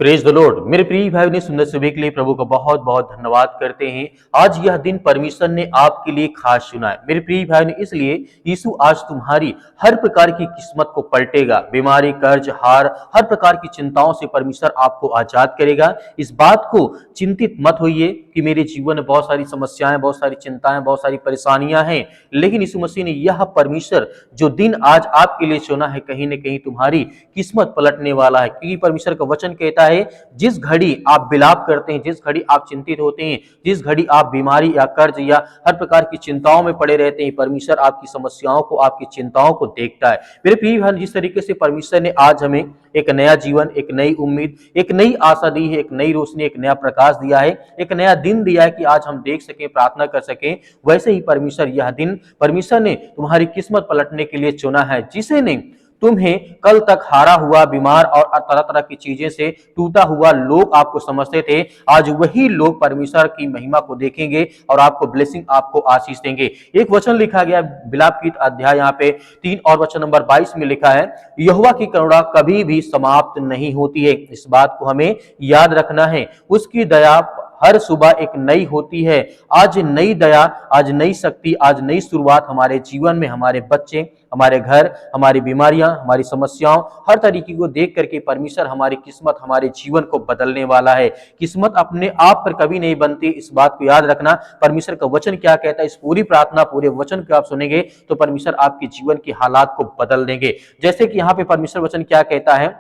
Praise the Lord. मेरे प्रिय भाई ने सुंदर सुबह के लिए प्रभु का बहुत बहुत धन्यवाद करते हैं। आज यह दिन परमेश्वर ने आपके लिए खास चुना है मेरे प्रिय भाई ने, इसलिए यीशु आज तुम्हारी हर प्रकार की किस्मत को पलटेगा। बीमारी, कर्ज, हार, हर प्रकार की चिंताओं से परमेश्वर आपको आजाद करेगा। इस बात को चिंतित मत होइए कि मेरे जीवन में बहुत सारी समस्याएं, बहुत सारी चिंताएं, बहुत सारी परेशानियां हैं, लेकिन यीशु मसीह ने यह परमेश्वर जो दिन आज आपके लिए चुना है, कहीं ना कहीं तुम्हारी किस्मत पलटने वाला है। क्योंकि परमेश्वर का वचन कहता है, जिस घड़ी आप विलाप करते हैं, जिस घड़ी आप चिंतित होते हैं, जिस घड़ी आप बीमारी या कर्ज या हर प्रकार की चिंताओं में पड़े रहते हैं, परमेश्वर आपकी समस्याओं को, आपकी चिंताओं को देखता है। मेरे प्रिय भाई, जिस तरीके से परमेश्वर ने आज हमें एक नया जीवन, एक नई उम्मीद, एक नई आशा दी है, एक नई रोशनी, एक नया प्रकाश दिया है, एक नया दिन दिया है कि आज हम देख सकें, प्रार्थना कर सकें, वैसे ही परमेश्वर यह दिन परमेश्वर ने तुम्हारी किस्मत पलटने के लिए चुना है। जिसे ने तुम्हें कल तक हारा हुआ, बीमार और तरह तरह की चीजें से टूटा हुआ लोग आपको समझते थे, आज वही लोग परमेश्वर की महिमा को देखेंगे और आपको ब्लेसिंग, आपको आशीष देंगे। एक वचन लिखा गया विलाप गीत अध्याय यहाँ पे 3 और वचन नंबर 22 में लिखा है, यहोवा की करुणा कभी भी समाप्त नहीं होती है। इस बात को हमें याद रखना है। उसकी दया हर सुबह एक नई होती है। आज नई दया, आज नई शक्ति, आज नई शुरुआत हमारे जीवन में, हमारे बच्चे, हमारे घर, हमारी बीमारियां, हमारी समस्याओं, हर तरीके को देख करके परमेश्वर हमारी किस्मत, हमारे जीवन को बदलने वाला है। किस्मत अपने आप पर कभी नहीं बनती, इस बात को याद रखना। परमेश्वर का वचन क्या कहता है, इस पूरी प्रार्थना, पूरे वचन को आप सुनेंगे तो परमेश्वर आपके जीवन के हालात को बदल देंगे। जैसे कि यहाँ पे परमेश्वर वचन क्या कहता है,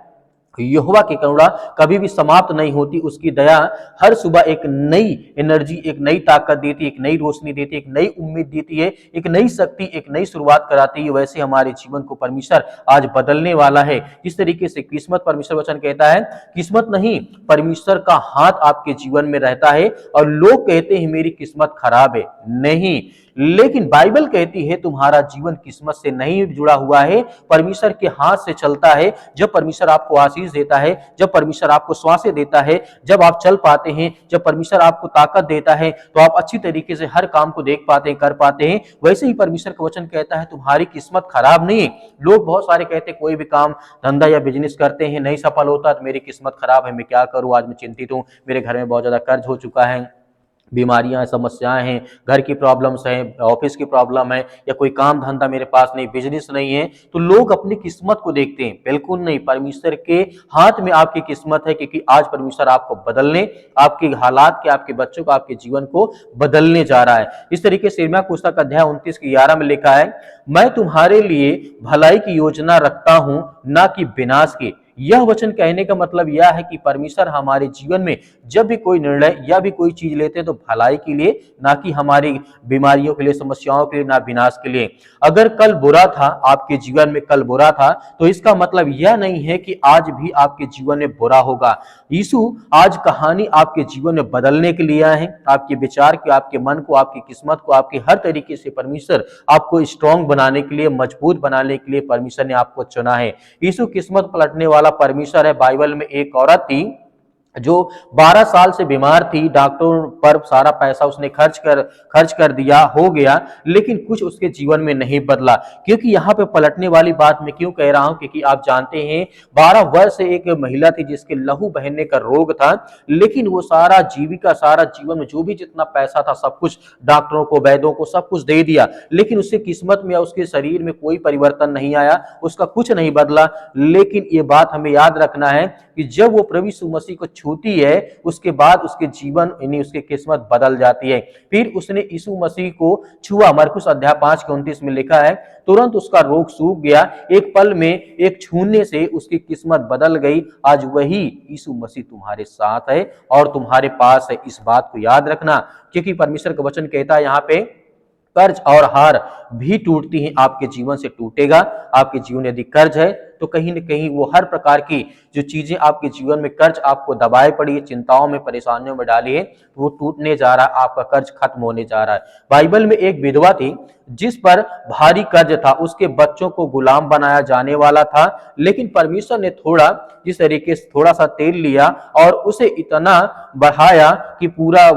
यहोवा की करुणा कभी भी समाप्त नहीं होती, उसकी दया हर सुबह एक नई एनर्जी, एक नई ताकत देती है, एक नई रोशनी देती है, एक नई उम्मीद देती है, एक नई शक्ति, एक नई शुरुआत कराती है। वैसे हमारे जीवन को परमेश्वर आज बदलने वाला है। इस तरीके से किस्मत, परमेश्वर वचन कहता है, किस्मत नहीं, परमेश्वर का हाथ आपके जीवन में रहता है। और लोग कहते हैं मेरी किस्मत खराब है, नहीं, लेकिन बाइबल कहती है तुम्हारा जीवन किस्मत से नहीं जुड़ा हुआ है, परमेश्वर के हाथ से चलता है। जब परमेश्वर आपको आशीष देता है, जब परमेश्वर आपको श्वासें देता है, जब आप चल पाते हैं, जब परमेश्वर आपको ताकत देता है, तो आप अच्छी तरीके से हर काम को देख पाते हैं, कर पाते हैं। वैसे ही परमेश्वर का वचन कहता है तुम्हारी किस्मत खराब नहीं है। लोग बहुत सारे कहते हैं कोई भी काम धंधा या बिजनेस करते हैं, नहीं सफल होता तो मेरी किस्मत खराब है, मैं क्या करूं, आज मैं चिंतित हूं, मेरे घर में बहुत ज्यादा कर्ज हो चुका है, बीमारियां, समस्याएं हैं, घर की प्रॉब्लम्स हैं, ऑफिस की प्रॉब्लम है, या कोई काम धंधा मेरे पास नहीं, बिजनेस नहीं है, तो लोग अपनी किस्मत को देखते हैं। बिल्कुल नहीं, परमेश्वर के हाथ में आपकी किस्मत है, क्योंकि आज परमेश्वर आपको बदलने, आपके हालात के, आपके बच्चों को, आपके जीवन को बदलने जा रहा है। इस तरीके से यिर्मयाह पुस्तक अध्याय 29 की 11 में लिखा है, मैं तुम्हारे लिए भलाई की योजना रखता हूं, ना कि विनाश की। यह वचन कहने का मतलब यह है कि परमेश्वर हमारे जीवन में जब भी कोई निर्णय या भी कोई चीज लेते हैं तो भलाई के लिए, ना कि हमारी बीमारियों के लिए, समस्याओं के लिए, ना विनाश के लिए। अगर कल बुरा था, आपके जीवन में कल बुरा था, तो इसका मतलब यह नहीं है कि आज भी आपके जीवन में बुरा होगा। यीशु आज कहानी आपके जीवन में बदलने के लिए आए हैं। आपके विचार को, आपके मन को, आपकी किस्मत को, आपकी हर तरीके से परमेश्वर आपको स्ट्रांग बनाने के लिए, मजबूत बनाने के लिए परमेश्वर ने आपको चुना है। यीशु किस्मत पलटने वाला परमेश्वर है। बाइबल में एक औरत थी जो 12 साल से बीमार थी, डॉक्टरों पर सारा पैसा उसने खर्च कर दिया, हो गया, लेकिन कुछ उसके जीवन में नहीं बदला। क्योंकि यहाँ पे पलटने वाली बात मैं क्यों कह रहा हूं, क्योंकि आप जानते हैं 12 वर्ष से एक महिला थी जिसके लहू बहने का रोग था, लेकिन वो सारा जीविका, सारा जीवन में जो भी जितना पैसा था सब कुछ डॉक्टरों को, वैद्यों को सब कुछ दे दिया, लेकिन उसके किस्मत में या उसके शरीर में कोई परिवर्तन नहीं आया, उसका कुछ नहीं बदला। लेकिन ये बात हमें याद रखना है कि जब वो प्रभु यीशु मसीह को छूती है, उसके बाद उसके जीवन, यानी उसकी किस्मत बदल जाती है। फिर उसने यीशु मसीह को छुआ। मरकुस अध्याय 5 के 29 में लिखा है, तुरंत उसका रोग सूख गया, एक पल में, एक छूने से उसकी किस्मत बदल गई। आज वही यीशु मसीह तुम्हारे साथ है और तुम्हारे पास है, इस बात को याद रखना। क्योंकि परमेश्वर का वचन कहता है यहाँ पे, कर्ज और हार भी टूटती हैं, आपके जीवन से टूटेगा। आपके जीवन यदि कर्ज है तो कहीं न कहीं वो हर प्रकार की जो चीजें आपके जीवन में कर्ज आपको दबाए पड़ी है, चिंताओं में, परेशानियों में डाली है, वो टूटने जा रहा है, आपका कर्ज खत्म होने जा रहा है। बाइबल में एक विधवा थी जिस पर भारी कर्ज था, उसके बच्चों को गुलाम बनाया जाने वाला था, लेकिन परमेश्वर ने थोड़ा, जिस तरीके से थोड़ा सा तेल लिया और उसे इतना बढ़ाया कि पूरा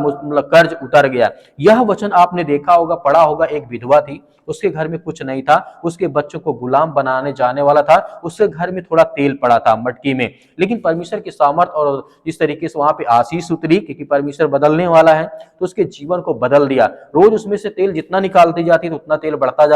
कर्ज उतर गया। यह वचन आपने देखा होगा, पढ़ा होगा। एक विधवा थी, उसके घर में कुछ नहीं था, उसके बच्चों को गुलाम बनाने जाने वाला था, उसके घर में थोड़ा तेल पड़ा था मटकी में, लेकिन परमेश्वर की सामर्थ और जिस तरीके से वहां पे आशीष उतरी, क्योंकि परमेश्वर बदलने वाला है, तो उसके जीवन को बदल दिया। रोज उसमें से तेल जितना निकालती जाती तो उतना तेल बढ़ता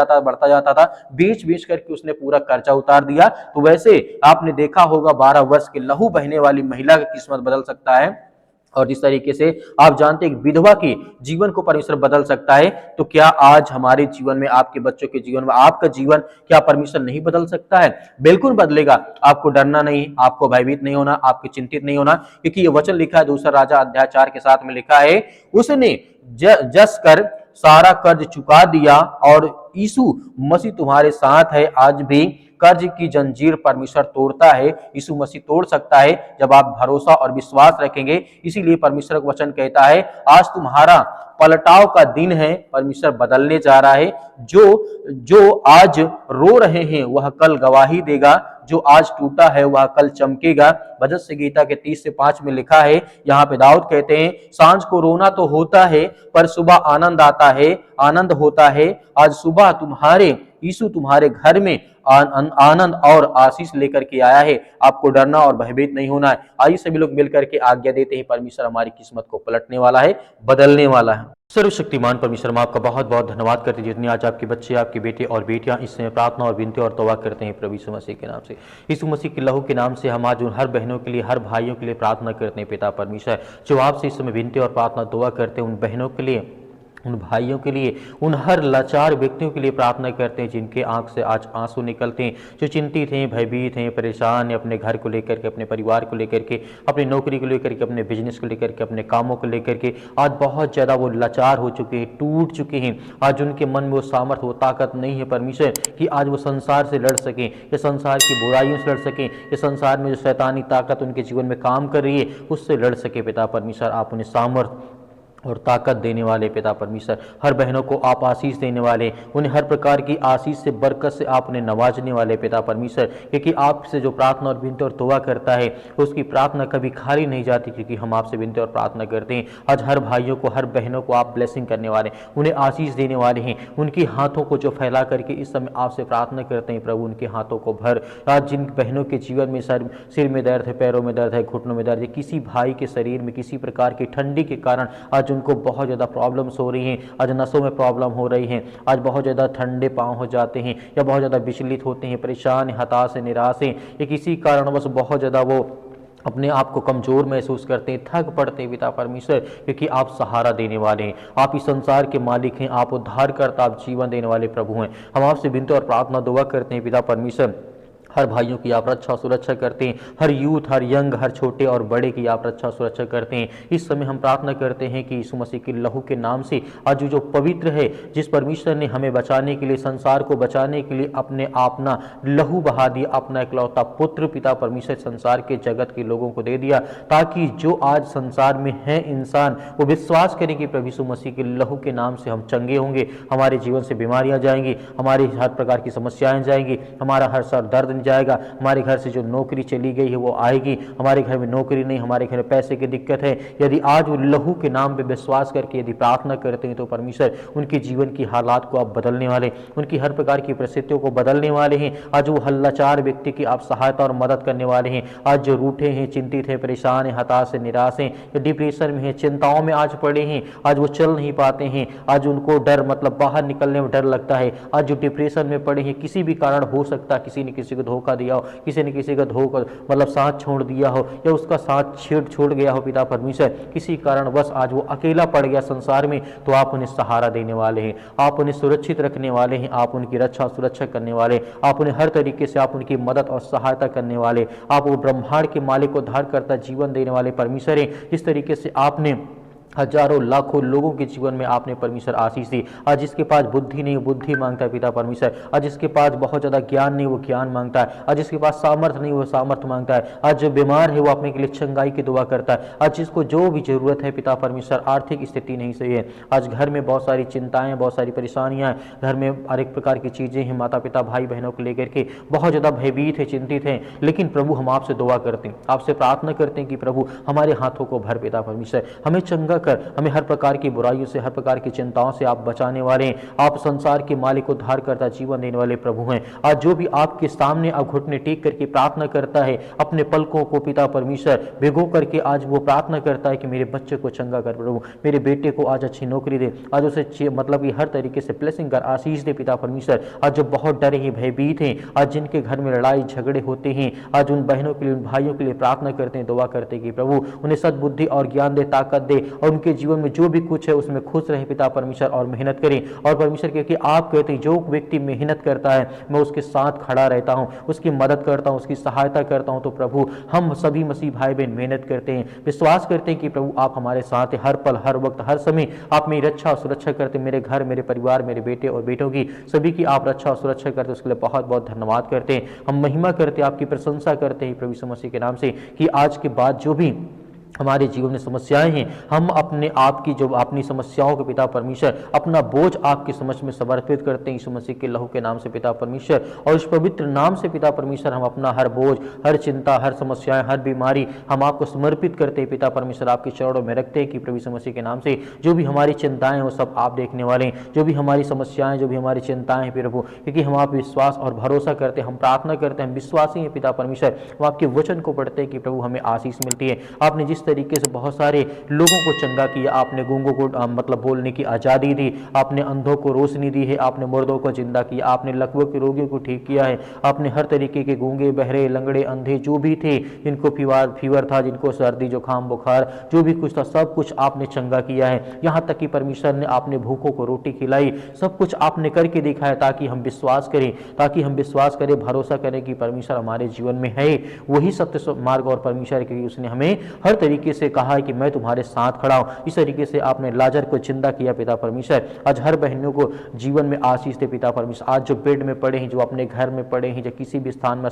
जाता था। बेच बेच करके उसने पूरा कर्जा उतार दिया। तो वैसे आपने देखा होगा 12 वर्ष के लहू बहने वाली महिला की किस्मत बदल सकता है, और जिस तरीके से आप जानते हैं विधवा की जीवन को परमेश्वर बदल सकता है, तो क्या आज हमारे जीवन में, आपके बच्चों के जीवन में, आपका जीवन क्या परमेश्वर नहीं बदल सकता है? बिल्कुल बदलेगा। आपको डरना नहीं, आपको भयभीत नहीं होना, आपको चिंतित नहीं होना, क्योंकि ये वचन लिखा है दूसरा राजा अध्याय 4 के 7 में लिखा है, उसने जस कर सारा कर्ज चुका दिया और यीशु मसीह तुम्हारे साथ है। आज भी कर्ज की जंजीर परमेश्वर तोड़ता है, यीशु मसीह तोड़ सकता है जब आप भरोसा और विश्वास रखेंगे। इसीलिए परमेश्वर का वचन कहता है आज तुम्हारा पलटाव का दिन है, परमेश्वर बदलने जा रहा है। जो आज रो रहे हैं वह कल गवाही देगा, जो आज टूटा है वह कल चमकेगा। भजन संहिता के 30 से 5 में लिखा है, यहाँ पे दाऊद कहते हैं सांझ को रोना तो होता है पर सुबह आनंद आता है, आनंद होता है। आज सुबह तुम्हारे यीशु तुम्हारे घर में आनंद और आशीष लेकर के आया है। आपको डरना और भयभीत नहीं होना है। आइए सभी लोग मिलकर के आज्ञा देते हैं, परमेश्वर हमारी किस्मत को पलटने वाला है, बदलने वाला है। सर्वशक्तिमान परमेश्वर, हम आपका बहुत बहुत धन्यवाद करते हैं जितने आज आपके बच्चे, आपके बेटे और बेटियां इस समय प्रार्थना और विनती और तौबा करते हैं प्रभु यीशु मसीह के नाम से। यीशु मसीह के लहू के नाम से हम आज उन हर बहनों के लिए, हर भाइयों के लिए प्रार्थना करते हैं पिता परमेश्वर, जो आपसे इस समय विनती और प्रार्थना दुआ करते हैं, उन बहनों के लिए, उन भाइयों के लिए, उन हर लाचार व्यक्तियों के लिए प्रार्थना करते हैं जिनके आंख से आज आंसू निकलते हैं, जो चिंतित हैं, भयभीत हैं, परेशान हैं, अपने घर को लेकर के, अपने परिवार को लेकर के, अपनी नौकरी को लेकर के, अपने बिजनेस को लेकर के, अपने कामों को लेकर के आज बहुत ज़्यादा वो लाचार हो चुके हैं, टूट चुके हैं। आज उनके मन में वो सामर्थ्य, वो ताकत नहीं है परमेश्वर कि आज वो संसार से लड़ सकें, या संसार की बुराइयों से लड़ सकें, या संसार में जो शैतानी ताकत उनके जीवन में काम कर रही है उससे लड़ सके। पिता परमेश्वर, आप उन्हें सामर्थ्य और ताकत देने वाले पिता परमेश्वर, हर बहनों को आप आशीष देने वाले, उन्हें हर प्रकार की आशीष से, बरकत से आप उन्हें नवाजने वाले पिता परमेश्वर, क्योंकि आपसे जो प्रार्थना और विनती और दुआ करता है उसकी प्रार्थना कभी खाली नहीं जाती, क्योंकि हम आपसे विनती और प्रार्थना करते हैं। आज हर भाइयों को, हर बहनों को आप ब्लेसिंग करने वाले, उन्हें आशीष देने वाले हैं। उनकी हाथों को जो फैला करके इस समय आपसे प्रार्थना करते हैं प्रभु, उनके हाथों को भर। आज जिन बहनों के जीवन में सिर में दर्द है, पैरों में दर्द है, घुटनों में दर्द है, किसी भाई के शरीर में किसी प्रकार की ठंडी के कारण आज उनको बहुत ज़्यादा प्रॉब्लम्स हो रही हैं, आज नसों में प्रॉब्लम हो रही हैं, आज बहुत ज़्यादा ठंडे पाँव हो जाते हैं, या बहुत ज़्यादा विचलित होते हैं, परेशान, हताश, निराश हैं, या किसी कारणवश बहुत ज़्यादा वो अपने आप को कमज़ोर महसूस करते हैं, थक पड़ते हैं पिता परमेश्वर, क्योंकि आप सहारा देने वाले हैं, आप इस संसार के मालिक हैं, आप उद्धारकर्ता, आप जीवन देने वाले प्रभु हैं। हम आपसे विनती और प्रार्थना दुआ करते हैं पिता परमेश्वर, हर भाइयों की आप रक्षा सुरक्षा करते हैं, हर यूथ, हर यंग, हर छोटे और बड़े की आप रक्षा सुरक्षा करते हैं। इस समय हम प्रार्थना करते हैं कि यीशु मसीह के लहू के नाम से आज जो पवित्र है, जिस परमेश्वर ने हमें बचाने के लिए, संसार को बचाने के लिए अपने अपना लहू बहा दिया, अपना इकलौता पुत्र पिता परमेश्वर संसार के जगत के लोगों को दे दिया, ताकि जो आज संसार में है इंसान वो विश्वास करें कि प्रभु यीशु मसीह के लहू के नाम से हम चंगे होंगे, हमारे जीवन से बीमारियां जाएंगी, हमारी हर प्रकार की समस्याएं जाएंगी, हमारा हर सर दर्द जाएगा, हमारे घर से जो नौकरी चली गई है वो आएगी, हमारे घर में नौकरी नहीं, हमारे घर में पैसे की दिक्कत है। यदि आज वो लहू के नाम पे विश्वास करके यदि प्रार्थना करते हैं तो परमेश्वर उनके जीवन की हालात को आप बदलने वाले, उनकी हर प्रकार की परिस्थितियों को बदलने वाले हैं। आज वो हल्लाचार व्यक्ति की आप सहायता और मदद करने वाले हैं। आज जो रूठे हैं, चिंतित हैं, परेशान हैं, हताश हैं, निराश हैं, या डिप्रेशन में हैं, चिंताओं में आज पड़े हैं, आज वो चल नहीं पाते हैं, आज उनको डर, मतलब बाहर निकलने में डर लगता है, आज जो डिप्रेशन में पड़े हैं, किसी भी कारण हो सकता है, किसी ने किसी को धोखा दिया हो, किसी ने किसी का धोखा मतलब साथ छोड़ दिया हो, या उसका साथ छोड़ गया हो पिता परमेश्वर, किसी कारण बस आज वो अकेला पड़ गया संसार में, तो आप उन्हें सहारा देने वाले हैं, आप उन्हें सुरक्षित रखने वाले हैं, आप उनकी रक्षा सुरक्षा करने वाले, आप उन्हें हर तरीके से आप उनकी मदद और सहायता करने वाले, आप वो ब्रह्मांड के मालिक को उद्धार करता जीवन देने वाले परमेश्वर हैं। जिस तरीके से आपने हजारों लाखों लोगों के जीवन में आपने परमेश्वर आशीष दी, आज जिसके पास बुद्धि नहीं वो बुद्धि मांगता है पिता परमेश्वर, आज जिसके पास बहुत ज़्यादा ज्ञान नहीं वो ज्ञान मांगता है, आज जिसके पास सामर्थ्य नहीं वो सामर्थ्य मांगता है, आज जो बीमार है वो अपने के लिए चंगाई की दुआ करता है, आज जिसको जो भी जरूरत है पिता परमेश्वर, आर्थिक स्थिति नहीं सही है, आज घर में बहुत सारी चिंताएं, बहुत सारी परेशानियां, घर में हर एक प्रकार की चीज़ें हैं, माता पिता भाई बहनों को लेकर के बहुत ज़्यादा भयभीत है, चिंतित हैं, लेकिन प्रभु हम आपसे दुआ करते हैं, आपसे प्रार्थना करते हैं कि प्रभु हमारे हाथों को भर पिता परमेश्वर, हमें चंगा कर हमें हर प्रकार की बुराइयों से, हर प्रकार की चिंताओं से आप बचाने वाले हैं। आप संसार के मालिक, उद्धार करता, जीवन देने वाले प्रभु हैं। आज जो भी आपके सामने अब घुटने टेक करके प्रार्थना करता है, अपने पलकों को पिता परमेश्वर भिगो करके आज वो प्रार्थना करता है कि मेरे बच्चे को चंगा कर प्रभु, मेरे बेटे को आज अच्छी नौकरी दे, आज उसे मतलब कि हर तरीके से ब्लेसिंग कर, आशीष दे पिता परमेश्वर। आज जो बहुत डरे हैं, भयभीत हैं, आज जिनके घर में लड़ाई झगड़े होते हैं, आज उन बहनों के लिए, उन भाइयों के लिए प्रार्थना करते हैं, दुआ करते हैं कि प्रभु उन्हें सद्बुद्धि और ज्ञान दे, ताकत दे, और उनके जीवन में जो भी कुछ है उसमें खुश रहे पिता परमेश्वर, और मेहनत करें। और परमेश्वर क्योंकि आप कहते हैं जो व्यक्ति मेहनत करता है मैं उसके साथ खड़ा रहता हूँ, उसकी मदद करता हूँ, उसकी सहायता करता हूँ। तो प्रभु हम सभी मसीह भाई बहन मेहनत करते हैं, विश्वास करते हैं कि प्रभु आप हमारे साथ हैं, हर पल, हर वक्त, हर समय आप मेरी रक्षा और सुरक्षा करते। मेरे घर, मेरे परिवार, मेरे बेटे और बेटों की, सभी की आप रक्षा और सुरक्षा करते, उसके लिए बहुत बहुत धन्यवाद करते हैं। हम महिमा करते हैं, आपकी प्रशंसा करते हैं प्रभु यीशु मसीह के नाम से, कि आज के बाद जो भी हमारे जीवन में समस्याएं हैं, हम अपने आप की जो अपनी समस्याओं के पिता परमेश्वर अपना बोझ आपके समझ में समर्पित करते हैं यीशु मसीह के लहू के नाम से पिता परमेश्वर, और उस पवित्र नाम से पिता परमेश्वर हम अपना हर बोझ, हर चिंता, हर समस्याएं, हर बीमारी हम आपको समर्पित करते हैं पिता परमेश्वर, आपके चरणों में रखते हैं कि प्रभु यीशु मसीह के नाम से जो भी हमारी चिंताएं हैं वो सब आप देखने वाले हैं, जो भी हमारी समस्याएं, जो भी हमारी चिंताएं हैं प्रभु, क्योंकि हम आप विश्वास और भरोसा करते हैं, हम प्रार्थना करते हैं, हम विश्वासी हैं पिता परमेश्वर, हम आपके वचन को पढ़ते हैं कि प्रभु हमें आशीष मिलती है। आपने जिस तरीके से बहुत सारे लोगों को चंगा किया, आपने गूंगों को मतलब बोलने की आज़ादी दी, आपने अंधों को रोशनी दी है, आपने मुर्दों को जिंदा किया, आपने लकवों के रोगियों को ठीक किया है, आपने हर तरीके के गूंगे, बहरे, लंगड़े, अंधे जो भी थे, जिनको फीवर था, जिनको सर्दी, जुकाम, बुखार जो भी कुछ था, सब कुछ आपने चंगा किया है। यहाँ तक कि परमेश्वर ने आपने भूखों को रोटी खिलाई, सब कुछ आपने करके दिखाया, ताकि हम विश्वास करें, भरोसा करें कि परमेश्वर हमारे जीवन में है, वही सत्य मार्ग और परमेश्वर, क्योंकि उसने हमें हर तरीके से कहा है कि मैं तुम्हारे साथ खड़ा हूं। इस तरीके से आपने लाजर को जिंदा किया पिता परमेश्वर, आज हर बहनों को जीवन में आशीष दे पिता परमेश्वर। आज जो बेड में पड़े हैं, जो अपने घर में पड़े हैं, जो किसी भी स्थान में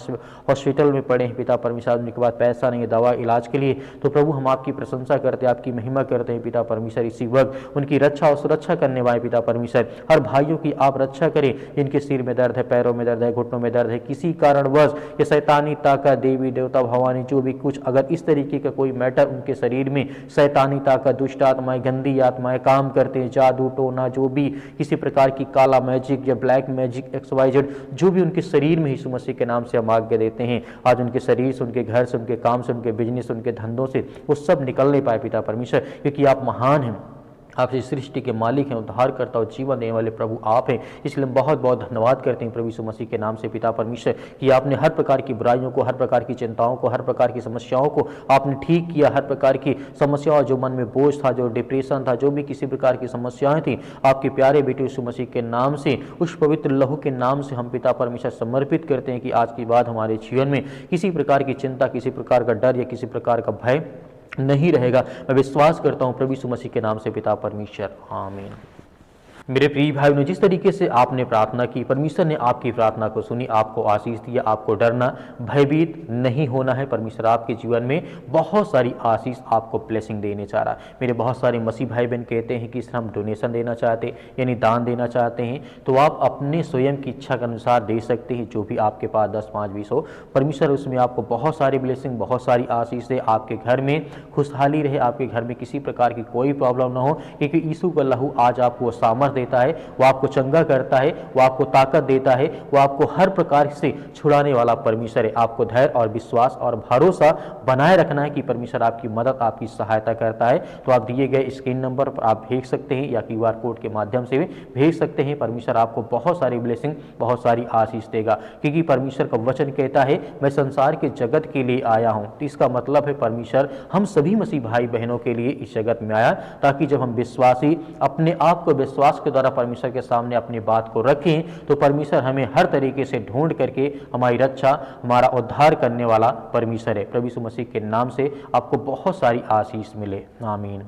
हॉस्पिटल में पड़े हैं पिता परमेश्वर, उनके बाद पैसा नहीं है दवा इलाज के लिए, तो प्रभु हम आपकी प्रशंसा करते हैं, आपकी महिमा करते हैं पिता परमेश्वर। इसी वक्त उनकी रक्षा और सुरक्षा करने वाले पिता परमेश्वर, हर भाइयों की आप रक्षा करें, जिनके सिर में दर्द है, पैरों में दर्द है, घुटनों में दर्द है, किसी कारणवश ये शैतानी ताकत, देवी देवता भवानी जो भी कुछ अगर इस तरीके का कोई मैटर उनके शरीर में, शैतानी ताकत, दुष्ट आत्माएं, गंदी आत्माएं काम करते हैं, जादू टोना, जो भी किसी प्रकार की काला मैजिक या ब्लैक मैजिक XYZ जो भी उनके शरीर में यीशु मसीह के नाम से हम आज्ञा देते हैं, आज उनके शरीर से, उनके घर से, उनके काम से, उनके बिजनेस, उनके धंधों से वो सब निकलने पाए पिता परमेश्वर, क्योंकि आप महान हैं, आप इस सृष्टि के मालिक हैं, उद्धार करता और जीवन देने वाले प्रभु आप हैं। इसलिए हम बहुत बहुत धन्यवाद करते हैं प्रभु यीशु मसीह के नाम से पिता परमेश्वर, कि आपने हर प्रकार की बुराइयों को, हर प्रकार की चिंताओं को, हर प्रकार की समस्याओं को आपने ठीक किया, हर प्रकार की समस्याओं, जो मन में बोझ था, जो डिप्रेशन था, जो भी किसी प्रकार की समस्याएं थी, आपके प्यारे बेटे यीशु मसीह के नाम से, उस पवित्र लहू के नाम से हम पिता परमेश्वर समर्पित करते हैं कि आज की बात हमारे जीवन में किसी प्रकार की चिंता, किसी प्रकार का डर या किसी प्रकार का भय नहीं रहेगा। मैं विश्वास करता हूँ प्रभु यीशु मसीह के नाम से पिता परमेश्वर, आमीन। मेरे प्रिय भाइयों ने जिस तरीके से आपने प्रार्थना की, परमेश्वर ने आपकी प्रार्थना को सुनी, आपको आशीष दिया, आपको डरना, भयभीत नहीं होना है। परमेश्वर आपके जीवन में बहुत सारी आशीष, आपको ब्लेसिंग देने चाह रहा है। मेरे बहुत सारे मसीह भाई बहन कहते हैं कि इस हम डोनेशन देना चाहते, यानी दान देना चाहते हैं, तो आप अपने स्वयं की इच्छा के अनुसार दे सकते हैं, जो भी आपके पास 10, 5, 20 हो। परमेश्वर उसमें आपको बहुत सारी ब्लेसिंग, बहुत सारी आशीष दे, आपके घर में खुशहाली रहे, आपके घर में किसी प्रकार की कोई प्रॉब्लम ना हो, क्योंकि यीशु का लहू आज आपको सामर्थ देता है, वो आपको चंगा करता है, वो आपको ताकत देता है, वो आपको हर प्रकार से छुड़ाने वाला परमेश्वर है। आपको धैर्य और विश्वास और भरोसा बनाए रखना है कि परमेश्वर आपकी मदद, आपकी सहायता करता है। तो आप दिए गए स्क्रीन नंबर पर आप भेज सकते हैं या QR कोड के माध्यम से भी भेज सकते हैं। परमेश्वर आपको बहुत सारी ब्लेसिंग, बहुत सारी आशीष देगा, क्योंकि परमेश्वर का वचन कहता है मैं संसार के जगत के लिए आया हूं। तो इसका मतलब है परमेश्वर हम सभी मसीह भाई बहनों के लिए इस जगत में आया, ताकि जब हम विश्वासी अपने आप को विश्वास के द्वारा परमेश्वर के सामने अपनी बात को रखें, तो परमेश्वर हमें हर तरीके से ढूंढ करके हमारी रक्षा, हमारा उद्धार करने वाला परमेश्वर है। प्रभु यीशु मसीह के नाम से आपको बहुत सारी आशीष मिले, आमीन।